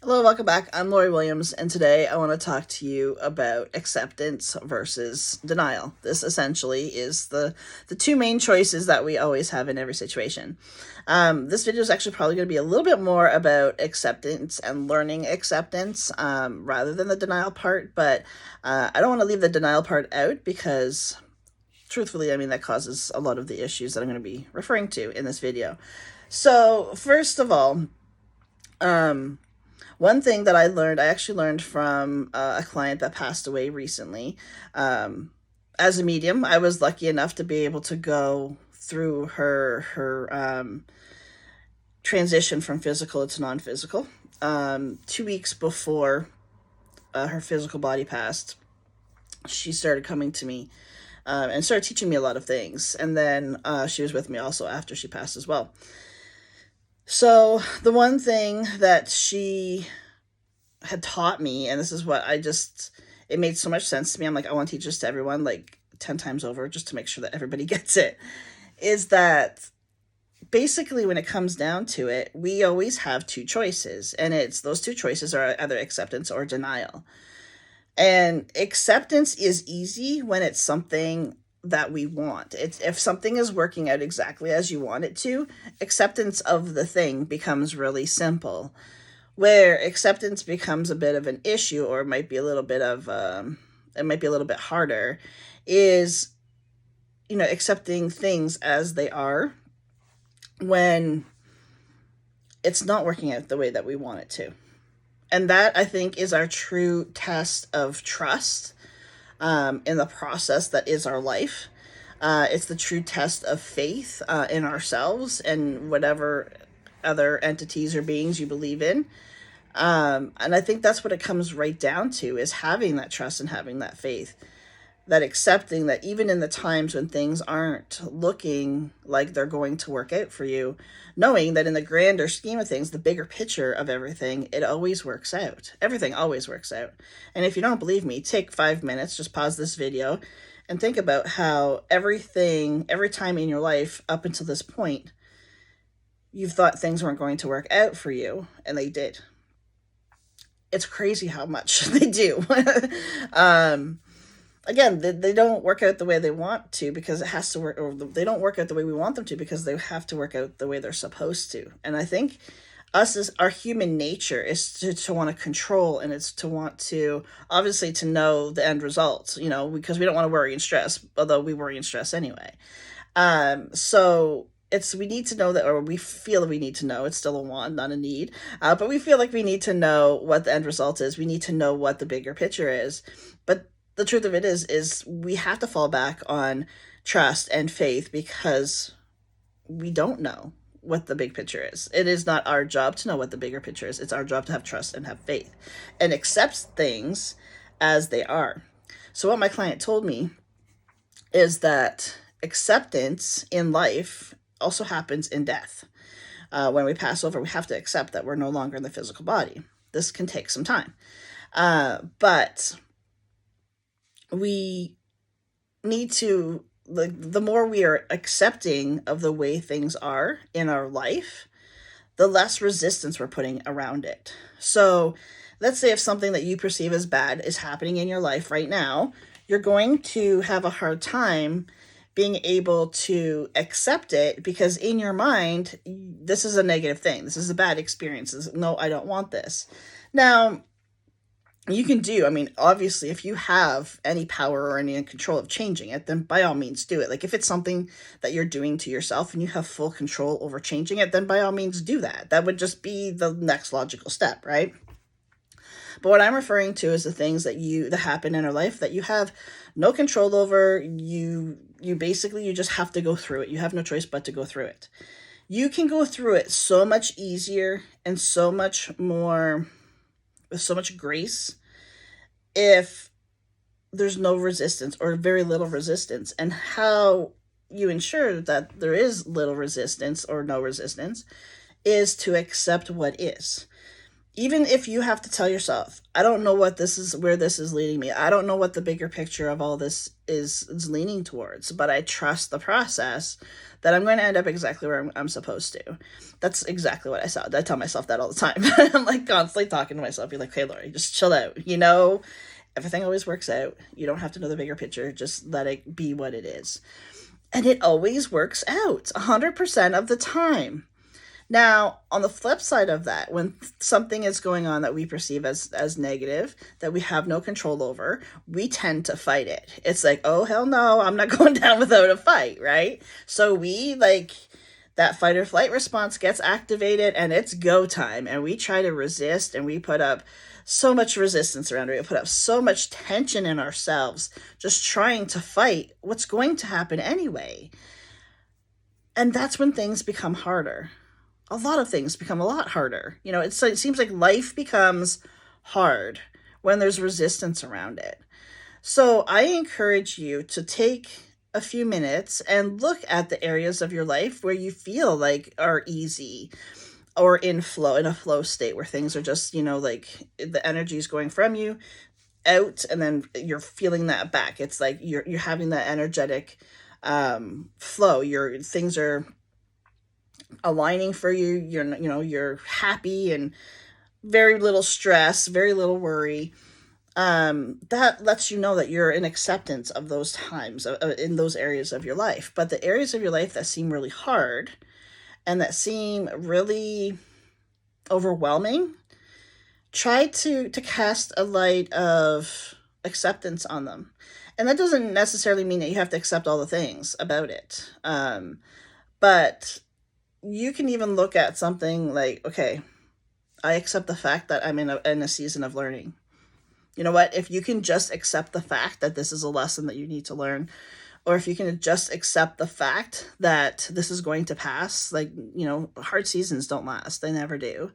Hello, welcome back. I'm Lori Williams, and today I want to talk to you about acceptance versus denial. This essentially is the two main choices that we always have in every situation. This video is actually probably going to be a little bit more about acceptance and learning acceptance rather than the denial part, but I don't want to leave the denial part out because truthfully, I mean, that causes a lot of the issues that I'm going to be referring to in this video. So, first of all, um, one thing that I actually learned from a client that passed away recently. As a medium, I was lucky enough to be able to go through her transition from physical to non-physical. 2 weeks before her physical body passed, she started coming to me and started teaching me a lot of things. And then she was with me also after she passed as well. So the one thing that she had taught me, and this is what it made so much sense to me. I'm like, I want to teach this to everyone like 10 times over just to make sure that everybody gets it, is that basically when it comes down to it, we always have two choices. And it's those two choices are either acceptance or denial. And acceptance is easy when it's something that we want. It's if something is working out exactly as you want it to, acceptance of the thing becomes really simple. Where acceptance becomes a bit of an issue, or it might be a little bit of it might be a little bit harder, is accepting things as they are when it's not working out the way that we want it to. And that, I think, is our true test of trust in the process that is our life. It's the true test of faith in ourselves and whatever other entities or beings you believe in. And I think that's what it comes right down to, is having that trust and having that faith, that accepting that even in the times when things aren't looking like they're going to work out for you, knowing that in the grander scheme of things, the bigger picture of everything, it always works out. Everything always works out. And if you don't believe me, take 5 minutes, just pause this video and think about how every time in your life up until this point, you've thought things weren't going to work out for you, and they did. It's crazy how much they do. um, Again, they don't work out the way they want to because it has to work, or they don't work out the way we want them to because they have to work out the way they're supposed to. And I think us as our human nature is to want to control, and it's to want to obviously to know the end result, because we don't want to worry and stress, although we worry and stress anyway. So we need to know that, or we feel that we need to know. It's still a want, not a need. But we feel like we need to know what the end result is. We need to know what the bigger picture is. But the truth of it is we have to fall back on trust and faith because we don't know what the big picture is. It is not our job to know what the bigger picture is. It's our job to have trust and have faith and accept things as they are. So what my client told me is that acceptance in life also happens in death. When we pass over, we have to accept that we're no longer in the physical body. This can take some time. But we need to, the more we are accepting of the way things are in our life, the less resistance we're putting around it. So let's say if something that you perceive as bad is happening in your life right now, you're going to have a hard time being able to accept it because in your mind, this is a negative thing. This is a bad experience. No, I don't want this. Now, you can obviously, if you have any power or any control of changing it, then by all means do it. Like if it's something that you're doing to yourself and you have full control over changing it, then by all means do that. That would just be the next logical step, right? But what I'm referring to is the things that happen in our life that you have no control over. You basically, you just have to go through it. You have no choice but to go through it. You can go through it so much easier and so much more, with so much grace, if there's no resistance or very little resistance. And how you ensure that there is little resistance or no resistance is to accept what is. even if you have to tell yourself, I don't know what this is, where this is leading me. I don't know what the bigger picture of all this is leaning towards, but I trust the process that I'm going to end up exactly where I'm supposed to. That's exactly what I saw. I tell myself that all the time. I'm like constantly talking to myself. You're like, hey, Lori, just chill out. Everything always works out. You don't have to know the bigger picture. Just let it be what it is. And it always works out 100% of the time. Now, on the flip side of that, when something is going on that we perceive as negative, that we have no control over, we tend to fight it. It's like, oh, hell no, I'm not going down without a fight, right? So that fight or flight response gets activated and it's go time. And we try to resist and we put up so much resistance around it. We put up so much tension in ourselves just trying to fight what's going to happen anyway. And that's when things become harder. A lot of things become a lot harder. It seems like life becomes hard when there's resistance around it. So I encourage you to take a few minutes and look at the areas of your life where you feel like are easy or in a flow state where things are just, like the energy is going from you out and then you're feeling that back. It's like you're having that energetic flow. Things are aligning for you. You're happy and very little stress, very little worry. That lets you know that you're in acceptance of those times in those areas of your life. But the areas of your life that seem really hard and that seem really overwhelming, try to cast a light of acceptance on them. And that doesn't necessarily mean that you have to accept all the things about it. But you can even look at something like, okay, I accept the fact that I'm in a season of learning. You know what? If you can just accept the fact that this is a lesson that you need to learn, or if you can just accept the fact that this is going to pass, hard seasons don't last. They never do.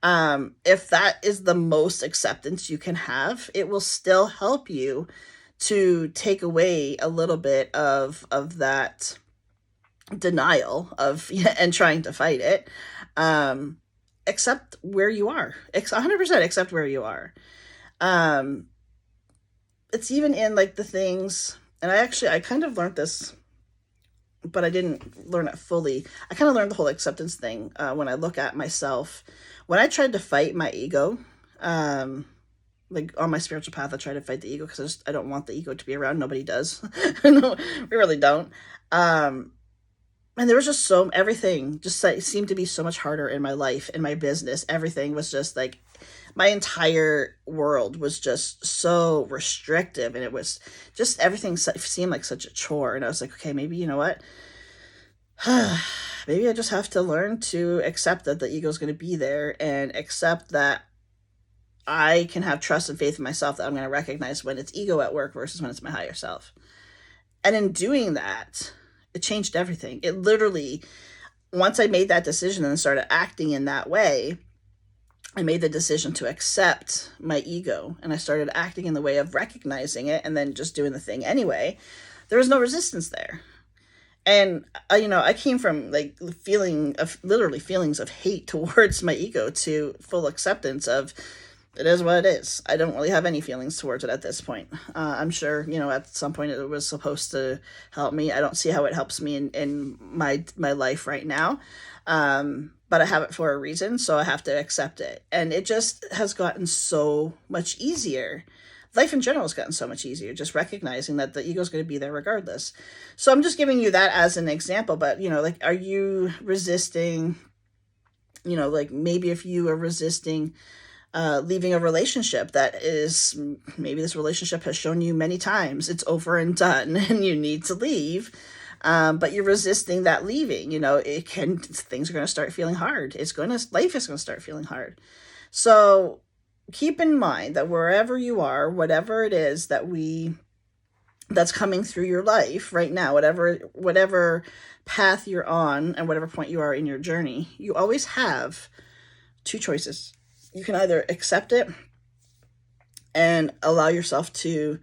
If that is the most acceptance you can have, it will still help you to take away a little bit of that denial and trying to fight it. Accept where you are. 100% accept where you are. It's even in like the things, and I kind of learned this, but I didn't learn it fully. I kind of learned the whole acceptance thing when I look at myself. When I tried to fight my ego, like on my spiritual path, I try to fight the ego because I don't want the ego to be around. Nobody does. No, we really don't. And there was just everything just seemed to be so much harder in my life, in my business. Everything was just like, my entire world was just so restrictive, and it was just, everything seemed like such a chore. And I was like, okay, maybe, you know what? Maybe I just have to learn to accept that the ego is going to be there and accept that I can have trust and faith in myself, that I'm going to recognize when it's ego at work versus when it's my higher self. And in doing that, it changed everything. It literally, once I made that decision and started acting in that way, I made the decision to accept my ego, and I started acting in the way of recognizing it and then just doing the thing anyway. There was no resistance there. And I came from like literally feelings of hate towards my ego to full acceptance of, it is what it is. I don't really have any feelings towards it at this point. I'm sure, at some point it was supposed to help me. I don't see how it helps me in my life right now. But I have it for a reason, so I have to accept it. And it just has gotten so much easier. Life in general has gotten so much easier, just recognizing that the ego is going to be there regardless. So I'm just giving you that as an example. But, are you resisting, maybe if you are resisting leaving a relationship that is, maybe this relationship has shown you many times it's over and done and you need to leave, but you're resisting that leaving, things are going to start feeling hard. Life is going to start feeling hard. So keep in mind that wherever you are, whatever it is that's coming through your life right now, whatever path you're on and whatever point you are in your journey, you always have two choices. You can either accept it and allow yourself to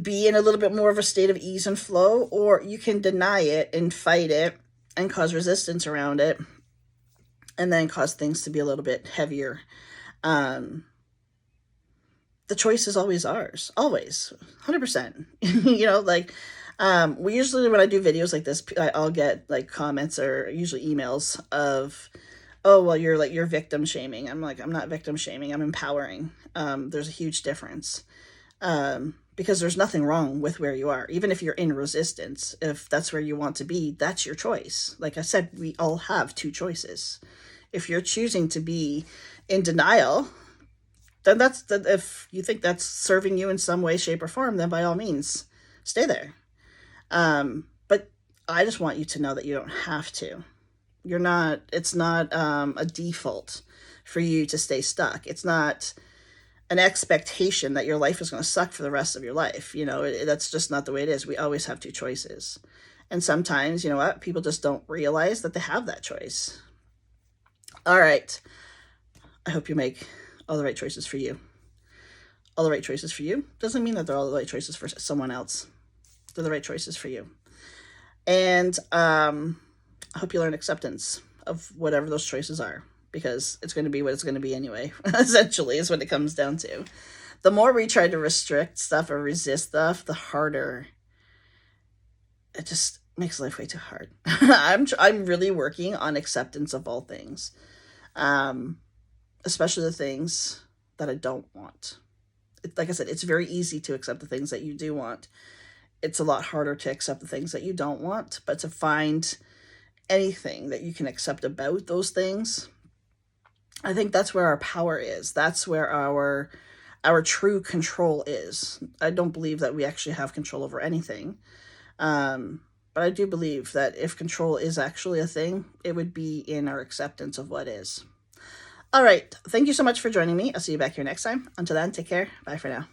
be in a little bit more of a state of ease and flow, or you can deny it and fight it and cause resistance around it and then cause things to be a little bit heavier. Um, the choice is always ours, always, 100%. Like, we usually, when I do videos like this, I'll get like comments or usually emails of, oh, well, you're victim shaming. I'm like, I'm not victim shaming, I'm empowering. There's a huge difference. Because there's nothing wrong with where you are. Even if you're in resistance, if that's where you want to be, that's your choice. Like I said, we all have two choices. If you're choosing to be in denial, then if you think that's serving you in some way, shape, or form, then by all means, stay there. But I just want you to know that you don't have to. It's not a default for you to stay stuck. It's not an expectation that your life is going to suck for the rest of your life. That's just not the way it is. We always have two choices. And sometimes, you know what, people just don't realize that they have that choice. All right. I hope you make all the right choices for you. All the right choices for you doesn't mean that they're all the right choices for someone else. They're the right choices for you. And I hope you learn acceptance of whatever those choices are, because it's going to be what it's going to be anyway, essentially, is what it comes down to. The more we try to restrict stuff or resist stuff, the harder it just makes life way too hard. I'm really working on acceptance of all things, especially the things that I don't want. Like I said, it's very easy to accept the things that you do want. It's a lot harder to accept the things that you don't want, but to find anything that you can accept about those things, I think that's where our power is. That's where our true control is. I don't believe that we actually have control over anything. But I do believe that if control is actually a thing, it would be in our acceptance of what is. All right. Thank you so much for joining me. I'll see you back here next time. Until then, take care. Bye for now.